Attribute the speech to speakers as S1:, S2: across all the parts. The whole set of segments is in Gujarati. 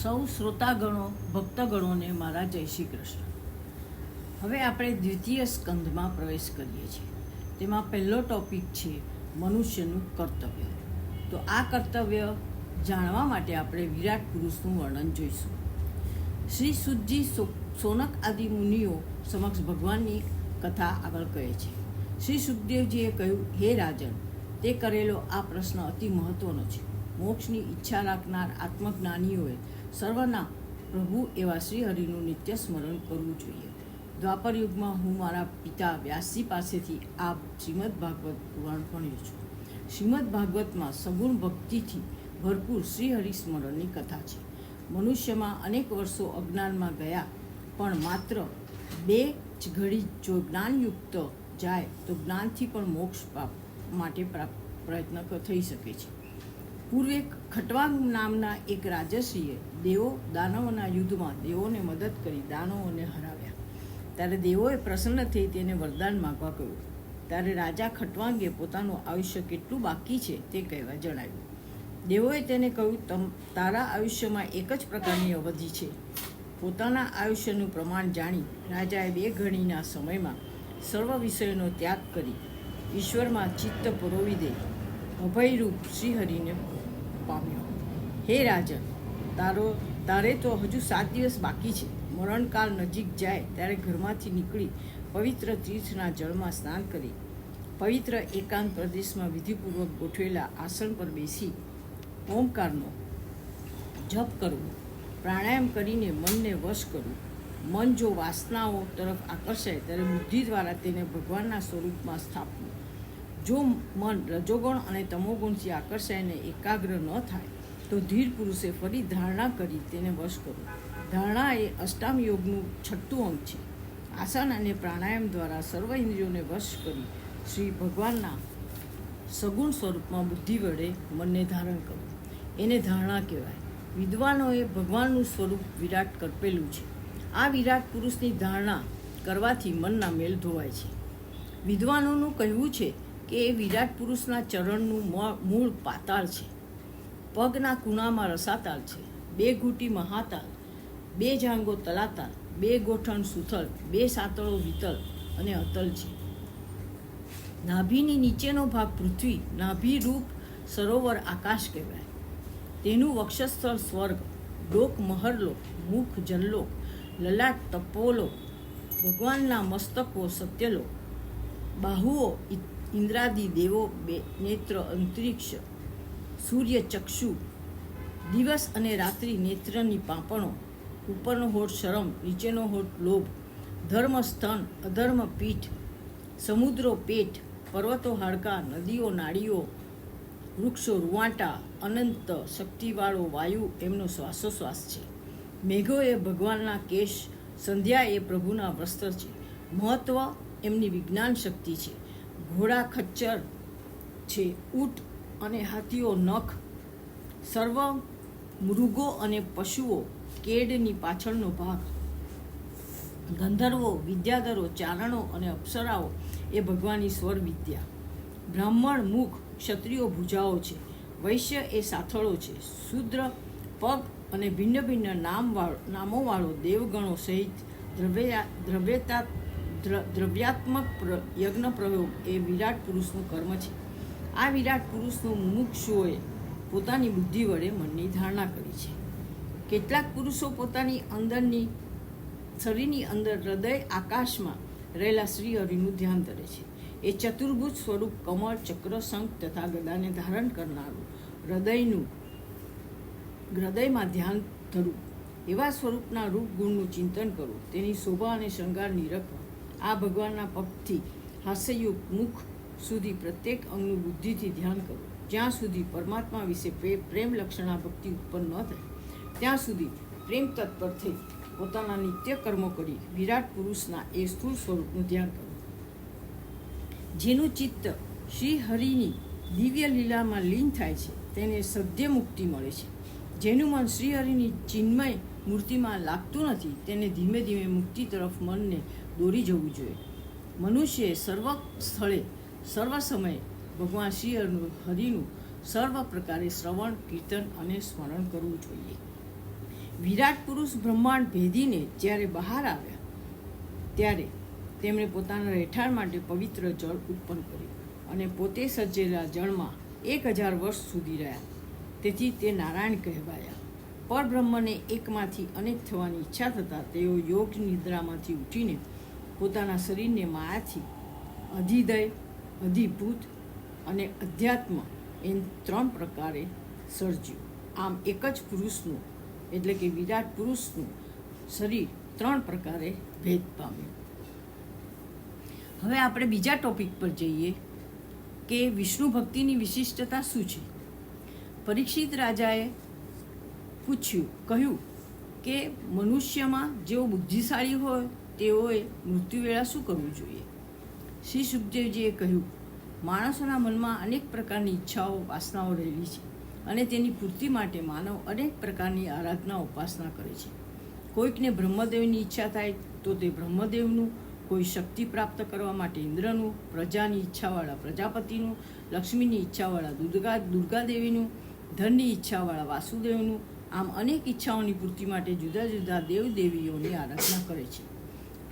S1: સૌ શ્રોતાગણો ભક્તગણોને મારા જય શ્રી કૃષ્ણ. હવે આપણે દ્વિતીય સ્કંદમાં પ્રવેશ કરીએ છીએ. તેમાં પહેલો ટોપિક છે મનુષ્યનું કર્તવ્ય. તો આ કર્તવ્ય જાણવા માટે આપણે વિરાટ પુરુષનું વર્ણન જોઈશું. શ્રી સુતજી સોનક આદિ મુનિઓ સમક્ષ ભગવાનની કથા આગળ કહે છે. શ્રી સુખદેવજીએ કહ્યું, હે રાજન, તે કરેલો આ પ્રશ્ન અતિ મહત્વનો છે. મોક્ષની ઈચ્છા રાખનાર આત્મજ્ઞાનીઓએ સર્વના પ્રભુ એવા શ્રી હરિનું નિત્ય સ્મરણ કરવું જોઈએ. દ્વાપર યુગમાં હું મારા પિતા વ્યાસજી પાસેથી આ શ્રીમદ ભાગવત પુરાણ ભણ્યો છું. શ્રીમદ ભાગવતમાં સગુણ ભક્તિથી ભરપૂર શ્રી હરિસ્મરણની કથા છે. મનુષ્યમાં અનેક વર્ષો અજ્ઞાનમાં ગયા, પણ માત્ર 2 જ ઘડી જો જ્ઞાનયુક્ત જાય તો જ્ઞાનથી પણ મોક્ષ માટે પ્રયત્ન થઈ શકે છે. પૂર્વે ખટવાંગ નામના એક રાજર્ષિએ દેવો દાનવોના યુદ્ધમાં દેવોને મદદ કરી દાનવોને હરાવ્યા. ત્યારે દેવોએ પ્રસન્ન થઈ તેને વરદાન માગવા કહ્યું. ત્યારે રાજા ખટવાંગે પોતાનું આયુષ્ય કેટલું બાકી છે તે કહેવા જણાવ્યું. દેવોએ તેને કહ્યું, તારા આયુષ્યમાં એક જ પ્રકારની અવધિ છે. પોતાના આયુષ્યનું પ્રમાણ જાણી રાજાએ 2 ઘડીના સમયમાં સર્વ વિષયોનો ત્યાગ કરી ઈશ્વરમાં ચિત્ત પરોવી દે અભયરૂપ શ્રીહરિને પામ્યો. હે રાજન, તારે તો હજુ 7 દિવસ બાકી છે. મરણકાળ નજીક જાય ત્યારે ઘરમાંથી નીકળી પવિત્ર તીર્થના જળમાં સ્નાન કરી પવિત્ર એકાંત પ્રદેશમાં વિધિપૂર્વક ગોઠવેલા આસન પર બેસી ઓમકારનો જપ કરવો, પ્રાણાયામ કરીને મનને વશ કરવું. મન જો વાસનાઓ તરફ આકર્ષાય ત્યારે બુદ્ધિ દ્વારા તેને ભગવાનના સ્વરૂપમાં સ્થાપવું. જો મન રજોગુણ અને તમોગુણથી આકર્ષાઈને એકાગ્ર ન થાય તો ધીર પુરુષે ફરી ધારણા કરી તેને વશ કરવું. ધારણા એ અષ્ટાંગ યોગનું 6મું અંગ છે. આસન અને પ્રાણાયામ દ્વારા સર્વ ઇન્દ્રિયોને વશ કરી શ્રી ભગવાનના સગુણ સ્વરૂપમાં બુદ્ધિ વડે મનને ધારણ કરવું, એને ધારણા કહેવાય. વિદ્વાનોએ ભગવાનનું સ્વરૂપ વિરાટ કલ્પેલું છે. આ વિરાટ પુરુષની ધારણા કરવાથી મનના મેલ ધોવાય છે. વિદ્વાનોનું કહેવું છે કે એ વિરાટ પુરુષના ચરણનું મૂળ પાતાળ છે, પગના કૂણામાં રસાતાલ છે, 2 ઘૂંટી મહાતાલ, 2 જાંગો તલાતાલ, 2 ગોઠણ સુથલ, 2 સાતળો વિતલ અને અતલ છે. નાભીની નીચેનો ભાગ પૃથ્વી, નાભીરૂપ સરોવર આકાશ કહેવાય. તેનું વક્ષસ્થળ સ્વર્ગ, ડોક મહરલોક, મુખ જનલોક, લલાટ તપોલોક, ભગવાનના મસ્તકો સત્યલોક, બાહુઓ ઇન્દ્રાદિ દેવો, નેત્ર અંતરિક્ષ, સૂર્ય ચક્ષુ, દિવસ અને રાત્રિ નેત્રની પાંપણો, ઉપરનો હોઠ શરમ, નીચેનો હોઠ લોભ, ધર્મ સ્તન, અધર્મ પીઠ, સમુદ્રો પેટ, પર્વતો હાડકા, નદીઓ નાળીઓ, વૃક્ષો રૂવાંટા, અનંત શક્તિવાળો વાયુ એમનો શ્વાસોશ્વાસ છે. મેઘો એ ભગવાનના કેશ, સંધ્યા એ પ્રભુના વસ્ત્ર છે. મહત્વ એમની વિજ્ઞાન શક્તિ છે. ઘોડા ખચ્ચર છે, ઊંટ અને હાથીઓ નખ, સર્વ મૃગો અને પશુઓ કેડની પાછળનો ભાગ, ગંધર્વો, વિદ્યાધરો, ચારણો અને અપ્સરાઓ એ ભગવાનની સ્વર વિદ્યા. બ્રાહ્મણ મુખ, ક્ષત્રિયો ભુજાઓ છે, વૈશ્ય એ સાથળો છે, શૂદ્ર પગ અને ભિન્ન ભિન્ન નામોવાળો દેવગણો સહિત દ્રવ્યાત્મક યજ્ઞ પ્રયોગ એ વિરાટ પુરુષનું કર્મ છે. આ વિરાટ પુરુષનું મુમુક્ષુઓએ પોતાની બુદ્ધિ વડે મનની ધારણા કરી છે. કેટલાક પુરુષો પોતાની અંદરની શરીરની અંદર હૃદય આકાશમાં રહેલા શ્રી હરિનું ધ્યાન ધરે છે. એ ચતુર્ભુજ સ્વરૂપ કમળ, ચક્ર, શંખ તથા ગદાને ધારણ કરનારું હૃદયમાં ધ્યાન ધરવું, એવા સ્વરૂપના રૂપ ગુણનું ચિંતન કરવું, તેની શોભા અને શૃંગાર નિરખવા. આ ભગવાનના પગથી હાસ્યયુક્ત મુખ સુધી પ્રત્યેક અંગનું બુદ્ધિથી ધ્યાન કરવું. જ્યાં સુધી પરમાત્મા વિશે પ્રેમ લક્ષણા ભક્તિ ઉત્પન્ન ન થાય ત્યાં સુધી પ્રેમ તત્પર થઈ પોતાના નિત્ય કર્મો કરી વિરાટ પુરુષના એ સ્થૂળ સ્વરૂપનું ધ્યાન કરવું. જેનું ચિત્ત શ્રી હરિની દિવ્ય લીલામાં લીન થાય છે તેને સદ્ય મુક્તિ મળે છે. જેનું મન શ્રી હરિની ચિન્મય મૂર્તિમાં લાગતું નથી તેને ધીમે ધીમે મુક્તિ તરફ મનને દોરી જવું જોઈએ. મનુષ્યએ સર્વ સ્થળે સર્વ સમયે ભગવાન શ્રી હરિનું સર્વ પ્રકારે શ્રવણ, કીર્તન અને સ્મરણ કરવું જોઈએ. વિરાટ પુરુષ બ્રહ્માંડ ભેદીને જ્યારે બહાર આવ્યા ત્યારે તેમણે પોતાના રહેઠાણ માટે પવિત્ર જળ ઉત્પન્ન કર્યું અને પોતે સર્જેલા જળમાં 1000 વર્ષ સુધી રહ્યા. તેથી તે નારાયણ કહેવાયા. પરબ્રહ્મને એકમાંથી અનેક થવાની ઈચ્છા થતાં તેઓ યોગ નિદ્રામાંથી ઉઠીને પોતાના શરીરને માયાથી અધિદય, અધિભૂત અને અધ્યાત્મ એમ 3 પ્રકારે સર્જ્યું. આમ એક જ પુરુષનું એટલે કે વિરાટ પુરુષનું શરીર 3 પ્રકારે ભેદ પામ્યું. હવે આપણે બીજા ટોપિક પર જઈએ કે વિષ્ણુ ભક્તિની વિશિષ્ટતા શું છે. પરીક્ષિત રાજાએ કહ્યું કે મનુષ્યમાં જેઓ બુદ્ધિશાળી હોય તેઓએ મૃત્યુ વેળા શું કરવું જોઈએ. શ્રી સુખદેવજીએ કહ્યું, માણસોના મનમાં અનેક પ્રકારની ઈચ્છાઓ, વાસનાઓ રહેલી છે અને તેની પૂર્તિ માટે માનવ અનેક પ્રકારની આરાધના, ઉપાસના કરે છે. કોઈકને બ્રહ્મદેવની ઈચ્છા થાય તો તે બ્રહ્મદેવનું, કોઈ શક્તિ પ્રાપ્ત કરવા માટે ઇન્દ્રનું, પ્રજાની ઈચ્છાવાળા પ્રજાપતિનું, લક્ષ્મીની ઈચ્છાવાળા દુર્ગાદેવીનું, ધનની ઈચ્છાવાળા વાસુદેવનું. આમ અનેક ઈચ્છાઓની પૂર્તિ માટે જુદા જુદા દેવદેવીઓની આરાધના કરે છે.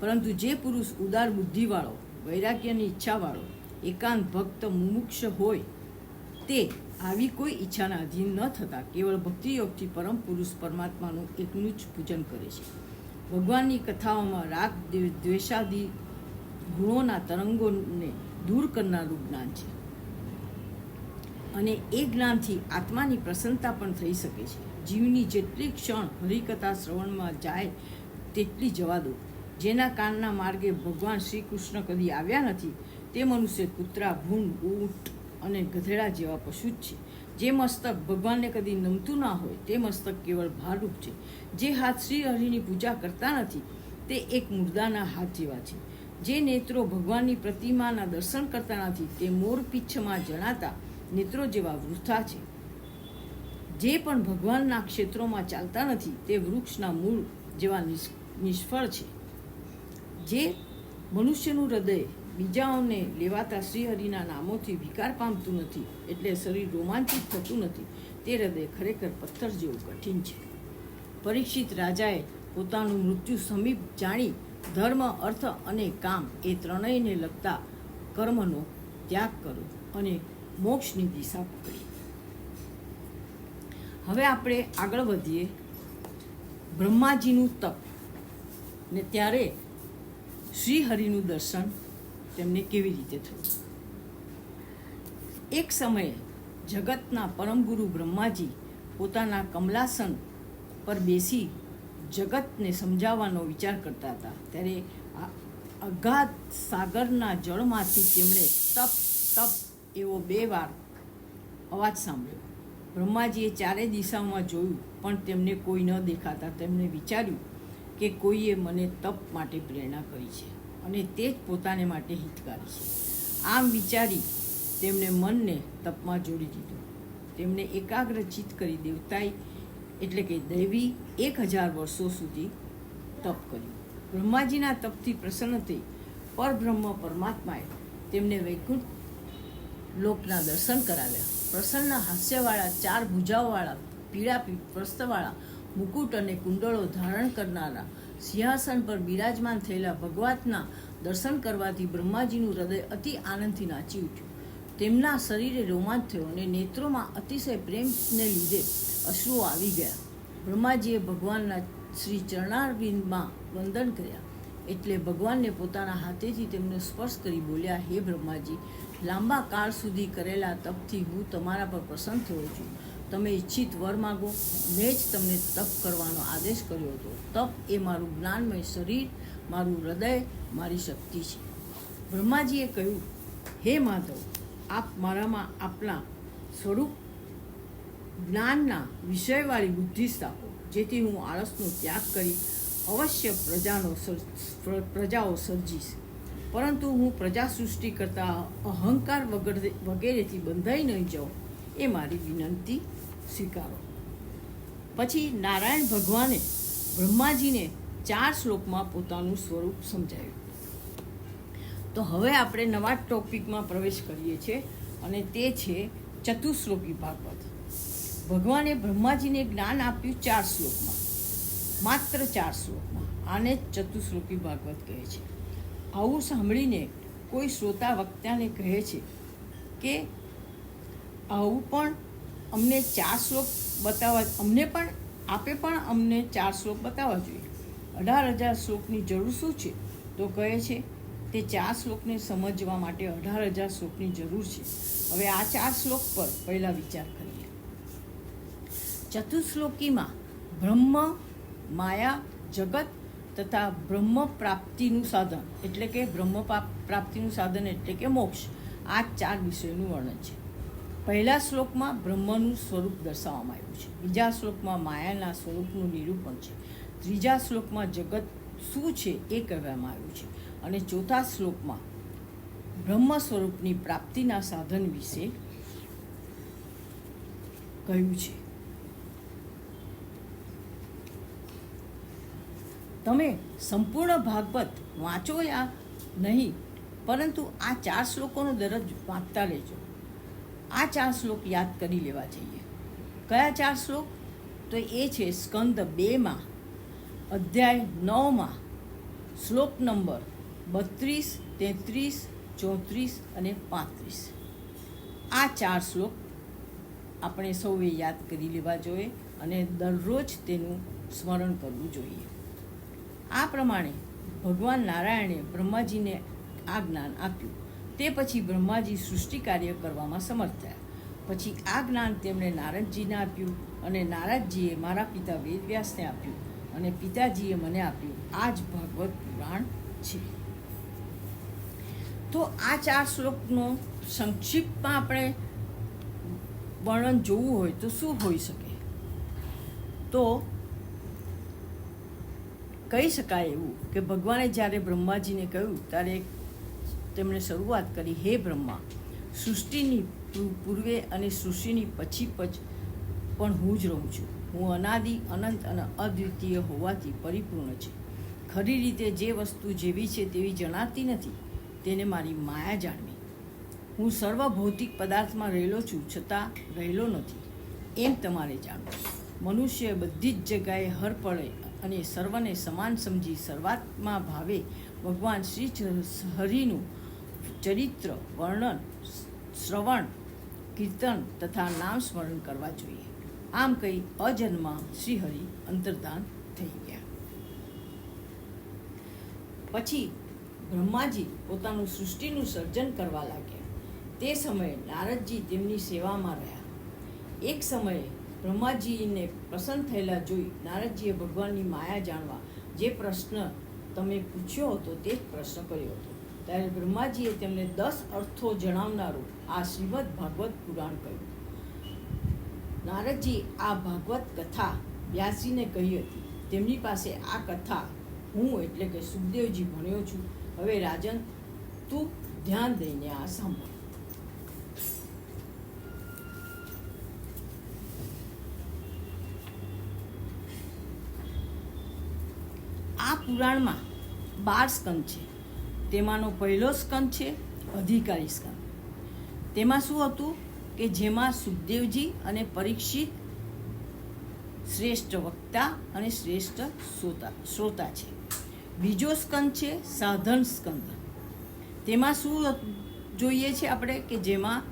S1: પરંતુ જે પુરુષ ઉદાર બુદ્ધિવાળો, વૈરાગ્યની ઈચ્છાવાળો, એકાંત ભક્ત મુમુક્ષ હોય તે આવી કોઈ ઈચ્છાના અધીન ન થતાં કેવળ ભક્તિયોગથી પરમ પુરુષ પરમાત્માનું એકનું જ પૂજન કરે છે. ભગવાનની કથાઓમાં રાગ, દ્વેષાદિ ગુણોના તરંગોને દૂર કરનારું જ્ઞાન છે અને એ જ્ઞાનથી આત્માની પ્રસન્નતા પણ થઈ શકે છે. જીવની જેટલી ક્ષણ હરિકથા શ્રવણમાં જાય તેટલી જવા દો. જેના કાનના માર્ગે ભગવાન શ્રી કૃષ્ણ કદી આવ્યા નથી તે મનુષ્ય કૂતરા, ભૂંડ, ઊંટ અને ગધેડા જેવા પશુ જ છે. જે મસ્તક ભગવાનને કદી નમતું ના હોય તે મસ્તક કેવળ ભારરૂપ છે. જે હાથ શ્રી હરિની પૂજા કરતા નથી તે એક મુર્દાના હાથ જેવા છે. જે નેત્રો ભગવાનની પ્રતિમાના દર્શન કરતા નથી તે મોરપીંછમાં જણાતા નેત્રો જેવા વૃથા છે. જે પણ ભગવાનના ક્ષેત્રોમાં ચાલતા નથી તે વૃક્ષના મૂળ જેવા નિષ્ફળ છે. જે મનુષ્યનું હૃદય બીજાઓને લેવાતા શ્રીહરિના નામોથી વિકાર પામતું નથી એટલે શરીર રોમાંચિત થતું નથી તે હૃદય ખરેખર પથ્થર જેવું કઠિન છે. પરીક્ષિત રાજાએ પોતાનું મૃત્યુ સમીપ જાણી ધર્મ, અર્થ અને કામ એ ત્રણેયને લગતા કર્મનો ત્યાગ કર્યો અને મોક્ષની દિશા પકડી. હવે આપણે આગળ વધીએ. બ્રહ્માજીનું તપ ને ત્યારે શ્રી હરિનું દર્શન તેમને કેવી રીતે થયું. એક સમયે જગતના પરમગુરુ બ્રહ્માજી પોતાના કમલાસન પર બેસી જગતને સમજાવવાનો વિચાર કરતા હતા. ત્યારે અગાધ સાગરના જળમાંથી તેમણે તપ તપ એવો 2 વાર અવાજ સાંભળ્યો. બ્રહ્માજીએ ચારે દિશાઓમાં જોયું પણ તેમને કોઈ ન દેખાતા તેમણે વિચાર્યું કે કોઈએ મને તપ માટે પ્રેરણા કરી છે અને તે જ પોતાને માટે હિતકારી છે. આમ વિચારી તેમણે મનને તપમાં જોડી દીધું. તેમણે એકાગ્રચિત કરી દેવતાઈ એટલે કે દૈવી 1000 વર્ષો સુધી તપ કર્યું. બ્રહ્માજીના તપથી પ્રસન્ન થઈ પરબ્રહ્મ પરમાત્માએ તેમને વૈકુંઠ લોકના દર્શન કરાવ્યા. પ્રસન્ન હાસ્યવાળા, 4 ભુજાઓવાળા, પીળા પ્રસ્તવાળા, મુકુટ અને કુંડળો ધારણ કરનારા સિંહાસન પર બિરાજમાન થયેલા ભગવાનના દર્શન કરવાથી બ્રહ્માજીનું હૃદય અતિ આનંદથી નાચી ઉઠ્યું. તેમના શરીરે રોમાંચ થયો અને નેત્રોમાં અતિશય પ્રેમને લીધે અશ્રુઓ આવી ગયા. બ્રહ્માજીએ ભગવાનના શ્રી ચરણારવિંદમાં વંદન કર્યા એટલે ભગવાનને પોતાના હાથેથી તેમને સ્પર્શ કરી બોલ્યા, હે બ્રહ્માજી, લાંબા કાળ સુધી કરેલા તપથી હું તમારા પર પ્રસન્ન થયો છું. તમે ઈચ્છિત વર માગો. મેં જ તમને તપ કરવાનો આદેશ કર્યો હતો. તપ એ મારું જ્ઞાનમય શરીર, મારું હૃદય, મારી શક્તિ છે. બ્રહ્માજીએ કહ્યું, હે માધવ, આપ મારામાં આપના સ્વરૂપ જ્ઞાનના વિષયવાળી બુદ્ધિ સ્થાપો જેથી હું આળસનો ત્યાગ કરી અવશ્ય પ્રજાઓ સર્જીશ. પરંતુ હું પ્રજા સૃષ્ટિ કરતા અહંકાર વગેરેથી બંધાઈ નહીં જાઉં એ મારી વિનંતી સ્વીકારો. પછી નારાયણ ભગવાને બ્રહ્માજીને 4 શ્લોકમાં પોતાનું સ્વરૂપ સમજાવ્યું. તો હવે આપણે નવા ટોપિકમાં પ્રવેશ કરીએ છીએ અને તે છે ચતુશ્લોકી ભાગવત. ભગવાને બ્રહ્માજીને જ્ઞાન આપ્યું 4 શ્લોકમાં. માત્ર 4 શ્લોકમાં. આને જ ચતુશ્લોકી ભાગવત કહે છે. આવું સાંભળીને કોઈ શ્રોતા વક્તાને કહે છે કે આવું પણ અમને 4 શ્લોક બતાવવા, આપે પણ અમને 4 શ્લોક બતાવવા જોઈએ. 18,000 શ્લોકની જરૂર શું છે? તો કહે છે તે 4 શ્લોકને સમજવા માટે 18,000 શ્લોકની જરૂર છે. હવે આ 4 શ્લોક પર પહેલા વિચાર કરીએ. ચતુશ્લોકીમાં બ્રહ્મ, માયા, જગત તથા બ્રહ્મ પ્રાપ્તિનું સાધન એટલે કે મોક્ષ, આ 4 વિષયોનું વર્ણન છે. પહેલા શ્લોકમાં બ્રહ્મનું સ્વરૂપ દર્શાવવામાં આવ્યું છે. બીજા શ્લોકમાં માયાના સ્વરૂપનું નિરૂપણ છે. ત્રીજા શ્લોકમાં જગત શું છે એ કહેવામાં આવ્યું છે. અને ચોથા શ્લોકમાં બ્રહ્મ સ્વરૂપની પ્રાપ્તિના સાધન વિશે કહ્યું છે. તમે સંપૂર્ણ ભાગવત વાંચો યા નહીં, પરંતુ આ 4 શ્લોકોનો દરરોજ વાંચતા રહેજો. આ 4 શ્લોક યાદ કરી લેવા જોઈએ. કયા 4 શ્લોક? તો એ છે સ્કંદ 2માં અધ્યાય 9માં શ્લોક નંબર 32, 33, 34 અને 35. આ 4 શ્લોક આપણે સૌએ યાદ કરી લેવા જોઈએ અને દરરોજ તેનું સ્મરણ કરવું જોઈએ. આ પ્રમાણે ભગવાન નારાયણે બ્રહ્માજીને આ જ્ઞાન આપ્યું. તે પછી બ્રહ્માજી સૃષ્ટિ કાર્ય કરવામાં સમર્થ થયા. પછી આ જ્ઞાન તેમણે નારદજીને આપ્યું અને નારદજીએ મારા પિતા વેદવ્યાસને આપ્યું અને પિતાજીએ મને આપ્યું. આ જ ભાગવત પુરાણ છે. તો આ 4 શ્લોકનો સંક્ષિપ્તમાં આપણે વર્ણન જોવું હોય તો શું હોઈ શકે? તો કહી શકાય એવું કે ભગવાને જ્યારે બ્રહ્માજીને કહ્યું ત્યારે તેમણે શરૂઆત કરી, હે બ્રહ્મા, સૃષ્ટિની પૂર્વે અને સૃષ્ટિની પછી પણ હું જ રહું છું. હું અનાદિ, અનંત અને અદ્વિતીય હોવાથી પરિપૂર્ણ છે. ખરી રીતે જે વસ્તુ જેવી છે તેવી જણાતી નથી, તેને મારી માયા જાણવી. હું સર્વ ભૌતિક પદાર્થમાં રહેલો છું, છતાં રહેલો નથી, એમ તમારે જાણવું. મનુષ્ય બધી જ જગ્યાએ હર પળે અને સર્વને સમાન સમજી સર્વાત્મા ભાવે ભગવાન શ્રી હરિનું ચરિત્ર, વર્ણન, શ્રવણ, કીર્તન તથા નામ સ્મરણ કરવા જોઈએ. આમ કહી અજન્મા શ્રીહરિ અંતર્ધાન થઈ ગયા. પછી બ્રહ્માજી પોતાનું સૃષ્ટિનું સર્જન કરવા લાગ્યા. તે સમયે નારદજી તેમની સેવામાં રહ્યા. એક સમયે બ્રહ્માજીને પ્રસન્ન થયેલા જોઈ નારદજીએ ભગવાનની માયા જાણવા જે પ્રશ્ન તમે પૂછ્યો હતો તે જ પ્રશ્ન કર્યો હતો. ત્યારે બ્રહ્માજીએ તેમને 10 અર્થો જણાવનારું આ શ્રીમદ ભાગવત પુરાણ કહ્યું. નારદજી આ ભાગવત કથા વ્યાસજીને કહી હતી. તેમની પાસે આ કથા હું એટલે કે સુખદેવજી ભણ્યો છું. હવે રાજન, તું ધ્યાન દઈને આ સાંભળ. આ પુરાણમાં 12 સ્કંદ છે. તેમાંનો પહેલો સ્કંદ છે અધિકારી સ્કંદ. તેમાં શું હતું કે જેમાં સુખદેવજી અને પરીક્ષિત શ્રેષ્ઠ વક્તા અને શ્રેષ્ઠ શ્રોતા છે. બીજો સ્કંદ છે સાધન સ્કંદ. તેમાં શું જોઈએ છે આપણે કે જેમાં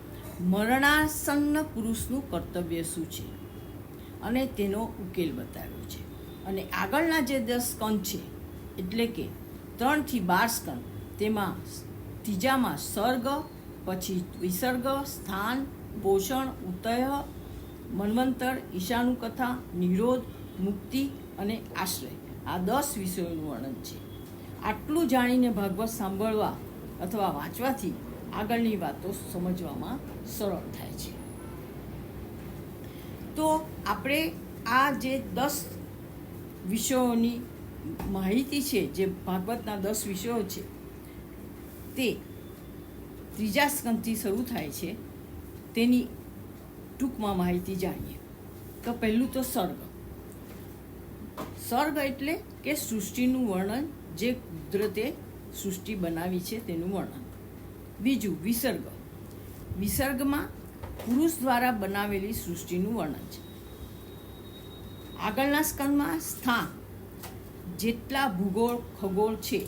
S1: મરણાસન્ન પુરુષનું કર્તવ્ય શું છે અને તેનો ઉકેલ બતાવ્યો છે. અને આગળના જે 10 સ્કંદ છે એટલે કે 3 થી 12 સ્કંદ, તેમાં ત્રીજામાં સર્ગ, પછી વિસર્ગ, સ્થાન, પોષણ, ઉતય, મન્વંતર, ઈશાનું કથા, નિરોધ, મુક્તિ અને આશ્રય, આ 10 વિષયોનું વર્ણન છે. આટલું જાણીને ભાગવત સાંભળવા અથવા વાંચવાથી આગળની વાતો સમજવામાં સરળ થાય છે. તો આપણે આ જે 10 વિષયોની માહિતી છે, જે ભાગવતના 10 વિષયો છે, તે ત્રીજા સ્કંદથી શરૂ થાય છે. તેની ટૂંકમાં માહિતી જાણીએ તો પહેલું તો સર્ગ. સર્ગ એટલે કે સૃષ્ટિનું વર્ણન, જે કુદરતે સૃષ્ટિ બનાવી છે તેનું વર્ણન. બીજું વિસર્ગ. વિસર્ગમાં પુરુષ દ્વારા બનાવેલી સૃષ્ટિનું વર્ણન છે. આગળના સ્કંદમાં સ્થાન, જેટલા ભૂગોળ ખગોળ છે,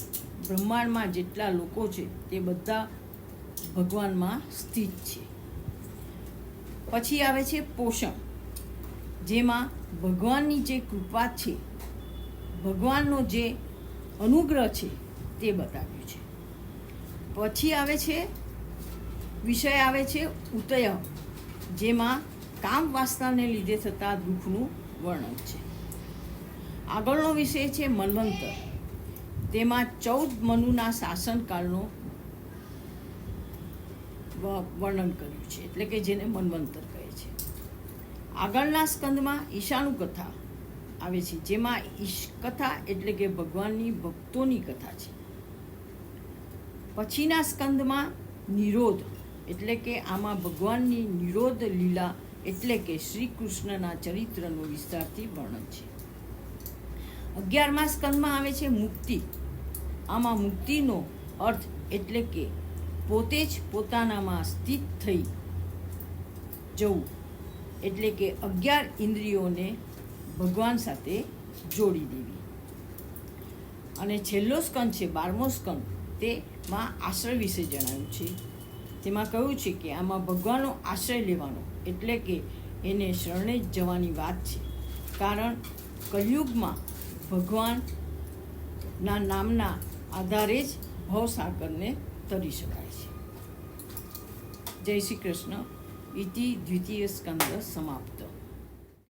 S1: બ્રહ્માંડમાં જેટલા લોકો છે તે બધા ભગવાનમાં સ્થિત છે. પછી આવે છે પોષણ, જેમાં ભગવાનની જે કૃપા છે, ભગવાનનો જે અનુગ્રહ છે તે બતાવ્યું છે. પછી આવે છે વિષય આવે છે ઉતય, જેમાં કામ વાસનાને લીધે થતા દુઃખનું વર્ણન છે. આગળનો વિષય છે મન્વંતર, તેમાં 14 મનુના શાસનકાળનો વર્ણન કર્યું છે, એટલે કે જેને મન્વંતર કહે છે. આગળના સ્કંદમાં ઈશાનું કથા આવે છે, જેમાં કથા એટલે કે ભગવાનની ભક્તોની કથા છે. પછીના સ્કંદમાં નિરોધ એટલે કે આમાં ભગવાનની નિરોધ લીલા એટલે કે શ્રી કૃષ્ણના ચરિત્રનું વિસ્તારથી વર્ણન છે. 11મા સ્કંદમાં આવે છે મુક્તિ. આમાં મુક્તિનો અર્થ એટલે કે પોતે જ પોતાનામાં સ્થિત થઈ જવું, એટલે કે 11 ઇન્દ્રિયોને ભગવાન સાથે જોડી દેવી. અને છેલ્લો સ્કંદ છે 12મો સ્કંદ, તેમાં આશ્રય વિશે જણાવ્યું છે. તેમાં કહ્યું છે કે આમાં ભગવાનનો આશ્રય લેવાનો એટલે કે એને શરણે જ જવાની વાત છે, કારણ કલયુગમાં ભગવાનના નામના આધારે જ ભવસાગરને તરી શકાય છે. જય શ્રી કૃષ્ણ. ઇતિ દ્વિતીય સ્કંદ સમાપ્ત.